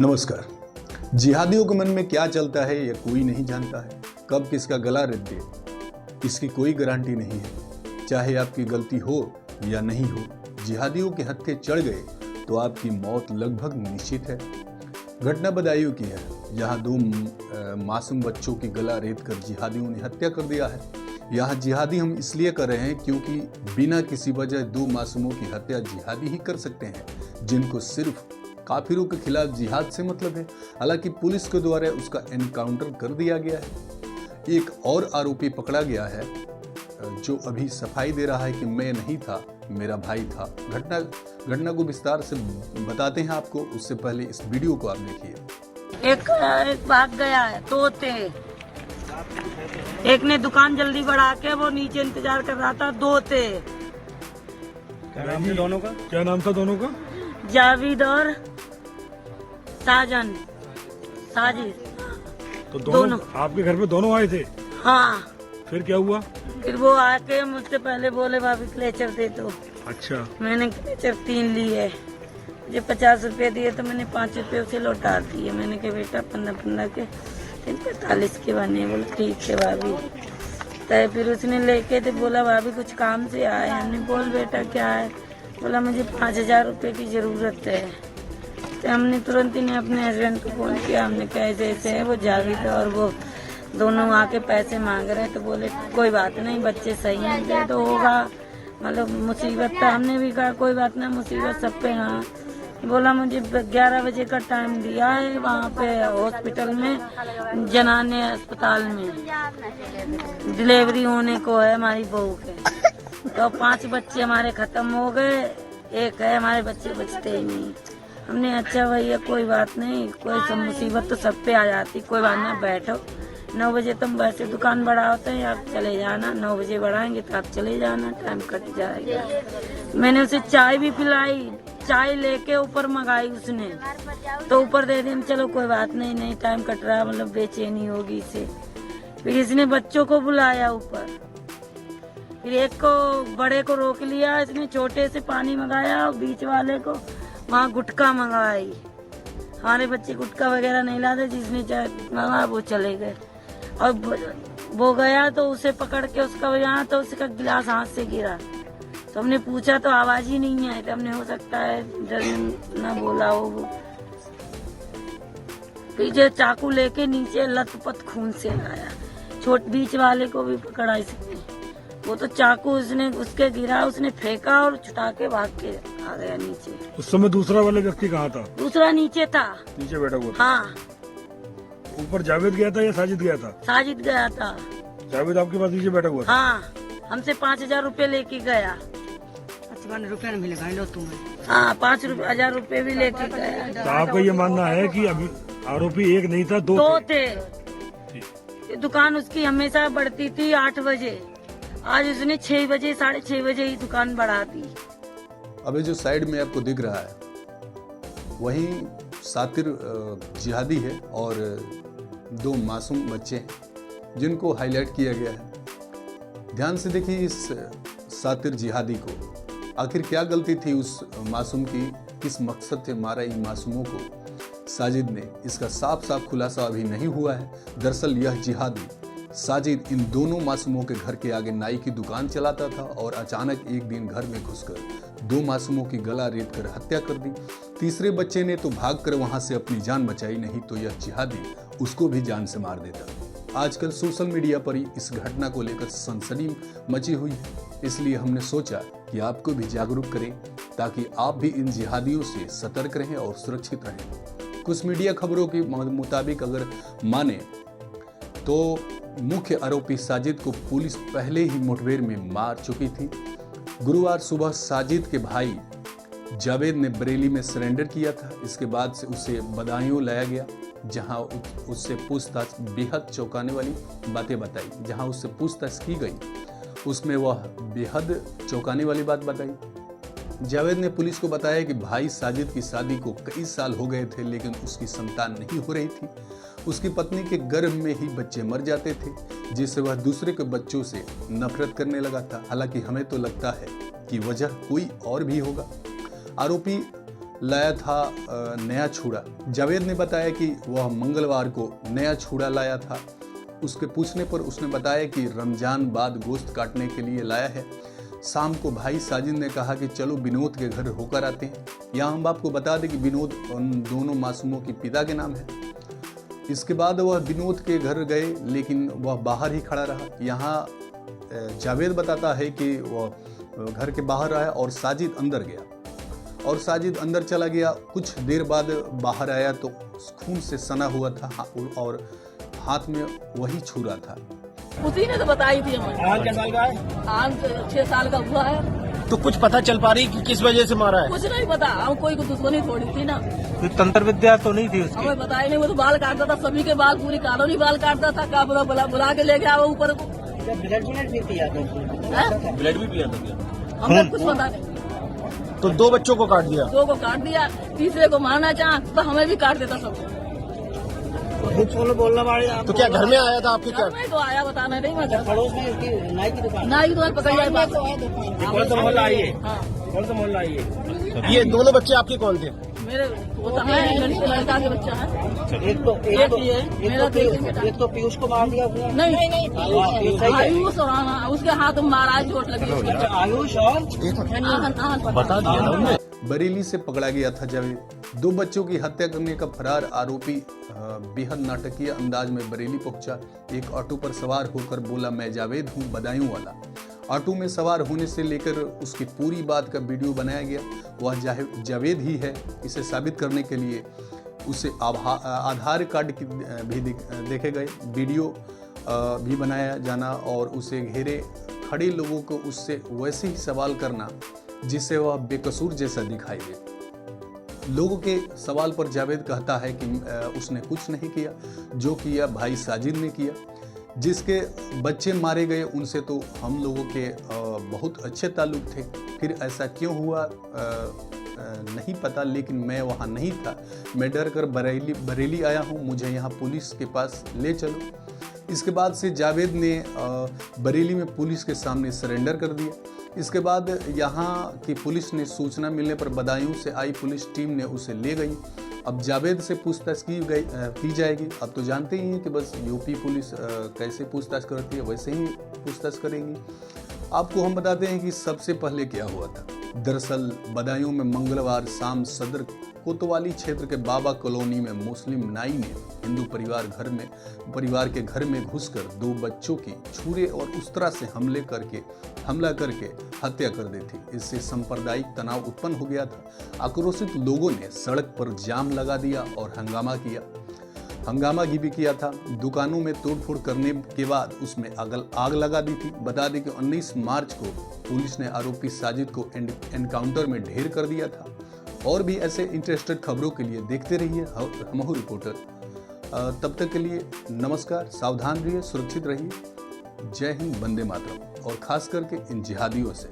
नमस्कार। जिहादियों के मन में क्या चलता है यह कोई नहीं जानता है। कब किसका गला रख दे इसकी कोई गारंटी नहीं है। चाहे आपकी गलती हो या नहीं हो, जिहादियों के हत्थे चढ़ गए तो आपकी मौत लगभग निश्चित है। घटना बदायूं की है, जहां दो मासूम बच्चों की गला रेत कर जिहादियों ने हत्या कर दिया है। यहाँ जिहादी हम इसलिए कर रहे हैं क्योंकि बिना किसी वजह दो मासूमों की हत्या जिहादी ही कर सकते हैं, जिनको सिर्फ काफिरों के खिलाफ जिहाद से मतलब है। हालांकि पुलिस के द्वारा उसका एनकाउंटर कर दिया गया है। एक और आरोपी पकड़ा गया है जो अभी सफाई दे रहा है कि मैं नहीं था, मेरा भाई था। घटना को विस्तार से बताते हैं आपको, उससे पहले इस वीडियो को आप देखिए। एक भाग गया है, दो थे। एक ने दुकान जल्दी बढ़ा के वो नीचे इंतजार कर रहा था, दो थे। क्या नाम था दोनों का? क्या नाम था दोनों का? जावेद और साजिद। तो दोनों आपके घर पे दोनों आए थे? हाँ। फिर क्या हुआ? फिर वो आके मुझसे पहले बोले भाभी क्लेचर दे दो। अच्छा। मैंने क्लेचर 3 ली है। मुझे 50 रुपए दिए तो मैंने 5 रुपए उसे लौटा दिए। मैंने कहा बेटा 15 के 45 के बने। बोले ठीक है भाभी। तो फिर उसने लेके तो बोला भाभी कुछ काम से आए। हमने बोल बेटा क्या है? बोला मुझे 5000 रुपए की जरूरत है। तो हमने तुरंत ही अपने हस्बैंड को फोन किया। हमने कहा ऐसे है, वो जावेद और वो दोनों आके पैसे मांग रहे हैं। तो बोले कोई बात नहीं, बच्चे सही हैं, दे तो होगा, मतलब मुसीबत था। हमने भी कहा कोई बात नहीं, मुसीबत सब पे। हाँ बोला मुझे 11 बजे का टाइम दिया है वहाँ पे हॉस्पिटल में, जनाने अस्पताल में डिलीवरी होने को है हमारी बहू के। तो 5 बच्चे हमारे खत्म हो गए, एक है हमारे बच्चे बचते ही नहीं। हमने अच्छा भैया कोई बात नहीं, कोई सब मुसीबत तो सब पे आ जाती, कोई बात नहीं, बैठो 9 बजे तुम वैसे दुकान बढ़ा होते हैं, आप चले जाना। 9 बजे बढ़ाएंगे तो आप चले जाना, टाइम कट जाएगा। मैंने उसे चाय भी पिलाई, चाय लेके ऊपर मंगाई उसने, तो ऊपर दे दी। चलो कोई बात नहीं, नहीं टाइम कट रहा, मतलब बेचैनी होगी इसे। फिर इसने बच्चों को बुलाया ऊपर, फिर एक को बड़े को रोक लिया, इसने छोटे से पानी मंगाया और बीच वाले को वहाँ गुटखा मंगाई। हमारे बच्चे गुटखा वगैरह नहीं लाते, जिसने चाय मंगाया वो चले गए। और वो गया तो उसे पकड़ के उसका यहाँ, तो उसका गिलास हाथ से गिरा। तो हमने पूछा तो आवाज ही नहीं आई। तो हमने हो सकता है डर न बोला हो वो। पीछे चाकू लेके नीचे लथपथ खून से लाया। छोट बीच वाले को भी पकड़ा इसने। वो तो चाकू उसने उसके गिरा, उसने फेंका और छुटा के भाग के आ गया नीचे। उस समय दूसरा वाला व्यक्ति कहाँ था? दूसरा नीचे था, नीचे बैठा हुआ था। हाँ। ऊपर जावेद गया था या साजिद गया था? साजिद गया था। जावेद आपके पास नीचे बैठा हुआ था? हाँ, हमसे 5000 रुपए लेके गया। 55 रुपए मिलेगा लो तुम्हें। हाँ, 5000 रुपए भी लेके गया। तो आपका ये मानना है कि अभी आरोपी एक नहीं था, दो थे। दुकान उसकी हमेशा बढ़ती थी 8 बजे, आज उसने 6 बजे 6:30 बजे ही दुकान बढ़ा दी। अभी जो साइड में आपको दिख रहा है वही सातिर जिहादी है और 2 मासूम बच्चे हैं जिनको हाईलाइट किया गया है। ध्यान से देखिए इस सातिर जिहादी को, आखिर क्या गलती थी उस मासूम की, किस मकसद से मारा इन मासूमों को साजिद ने, इसका साफ खुलासा अभी नहीं हुआ है। दरअसल यह जिहादी साजिद इन दोनों मासूमों के घर के आगे नाई की दुकान चलाता था और अचानक एक दिन घर में घुसकर 2 मासूमों की गला रेत कर हत्या कर दी। तीसरे बच्चे ने तो भागकर वहां से अपनी जान बचाई, नहीं तो यह जिहादी उसको भी जान से मार देता। आजकल सोशल मीडिया पर ही इस घटना को लेकर सनसनी मची हुई है, इसलिए हमने सोचा कि आपको भी जागरूक करें ताकि आप भी इन जिहादियों से सतर्क रहें और सुरक्षित रहें। कुछ मीडिया खबरों के मुताबिक अगर माने तो मुख्य आरोपी साजिद को पुलिस पहले ही मुठभेड़ में मार चुकी थी। गुरुवार सुबह साजिद के भाई जावेद ने बरेली में सरेंडर किया था। इसके बाद से उसे बदायूं लाया गया, जहां उससे पूछताछ बेहद चौंकाने वाली बातें बताई। जहां उससे पूछताछ की गई उसमें वह बेहद चौंकाने वाली बात बताई। जावेद ने पुलिस को बताया कि भाई साजिद की शादी को कई साल हो गए थे, लेकिन उसकी संतान नहीं हो रही थी। उसकी पत्नी के गर्भ में ही बच्चे मर जाते थे, जिससे वह दूसरे के बच्चों से नफरत करने लगा था। हालांकि हमें तो लगता है कि वजह कोई और भी होगा। आरोपी लाया था नया छुरा। जावेद ने बताया कि वह मंगलवार को नया छुरा लाया था। उसके पूछने पर उसने बताया कि रमजान बाद गोश्त काटने के लिए लाया है। शाम को भाई साजिद ने कहा कि चलो विनोद के घर होकर आते हैं। यहाँ हम आपको बता दें कि विनोद उन दोनों मासूमों के पिता के नाम है। इसके बाद वह विनोद के घर गए, लेकिन वह बाहर ही खड़ा रहा। यहाँ जावेद बताता है कि वह घर के बाहर रहा और साजिद अंदर गया, और साजिद अंदर चला गया। कुछ देर बाद बाहर आया तो खून से सना हुआ था और हाथ में वही छुरा था। उसी ने तो बताई थी हमें। आज क्या साल का है? आज 6 साल का हुआ है। तो कुछ पता चल पा रही कि किस वजह से मारा है? कुछ नहीं पता, हम कोई को दुश्मनी थोड़ी थी ना। तो तंत्र विद्या तो नहीं थी उसकी? हमें बताया नहीं। वो तो बाल काटता था, सभी के बाल, पूरी कॉलोनी बाल काटता था। का बुला के ले गया वो ऊपर को। ब्लड भी पिया था? हमें कुछ पता नहीं। तो 2 बच्चों को काट दिया? 2 को काट दिया, तीसरे को मारना चाह तो हमें भी काट देता सब। बोलना पड़ेगा। तो क्या घर में आया था आपके? क्या मैं तो आया बताना नहीं। मैं पड़ोस में उसकी नाई की दुकान? नाई दुकान पकड़ जाए। कौन सा मोहल्ला आई है? हाँ, कौन सा मोहल्ला आई है? ये दोनों बच्चे आपके कौन थे? मेरे वो तो है, लड़का के बच्चा है। एक तो पीयूष को मार दिया उसने। नहीं, आयुष और उसके हाथ में मारा, चोट लगी। आयुष और बता दिया ना उन्होंने। बरेली से पकड़ा गया था जावेद। 2 बच्चों की हत्या करने का फरार आरोपी बेहद नाटकीय अंदाज में बरेली पहुंचा। एक ऑटो पर सवार होकर बोला, मैं जावेद हूं, बदायूं वाला। ऑटो में सवार होने से लेकर उसकी पूरी बात का वीडियो बनाया गया। वह जावेद ही है। इसे साबित करने के लिए उसे आधार कार्ड भी देखे गए, वीडियो भी बनाया जाना और उसे घेरे खड़े लोगों को उससे वैसे ही सवाल करना जिससे वह बेकसूर जैसा दिखाई दे। लोगों के सवाल पर जावेद कहता है कि उसने कुछ नहीं किया, जो किया भाई साजिद ने किया। जिसके बच्चे मारे गए उनसे तो हम लोगों के बहुत अच्छे ताल्लुक थे, फिर ऐसा क्यों हुआ नहीं पता, लेकिन मैं वहाँ नहीं था। मैं डर कर बरेली आया हूँ, मुझे यहाँ पुलिस के पास ले चलो। इसके बाद से जावेद ने बरेली में पुलिस के सामने सरेंडर कर दिया। इसके बाद यहाँ की पुलिस ने सूचना मिलने पर बदायूं से आई पुलिस टीम ने उसे ले गई। अब जावेद से पूछताछ की जाएगी। अब तो जानते ही हैं कि बस यूपी पुलिस कैसे पूछताछ करती है, वैसे ही पूछताछ करेंगी। आपको हम बताते हैं कि सबसे पहले क्या हुआ था। दरअसल बदायूं में मंगलवार शाम सदर कोतवाली क्षेत्र के बाबा कॉलोनी में मुस्लिम नाई ने हिंदू परिवार के घर में घुसकर 2 बच्चों की छुरे और उस तरह से हमला करके हत्या कर दी थी। इससे सांप्रदायिक तनाव उत्पन्न हो गया था। आक्रोशित लोगों ने सड़क पर जाम लगा दिया और हंगामा भी किया था। दुकानों में तोड़फोड़ करने के बाद उसमें आग लगा दी थी। बता दें कि 19 मार्च को पुलिस ने आरोपी साजिद को एनकाउंटर में ढेर कर दिया था। और भी ऐसे इंटरेस्टेड खबरों के लिए देखते रहिए हमहू रिपोर्टर। तब तक के लिए नमस्कार, सावधान रहिए, सुरक्षित रहिए। जय हिंद, वंदे मातरम। और खास करके इन जिहादियों से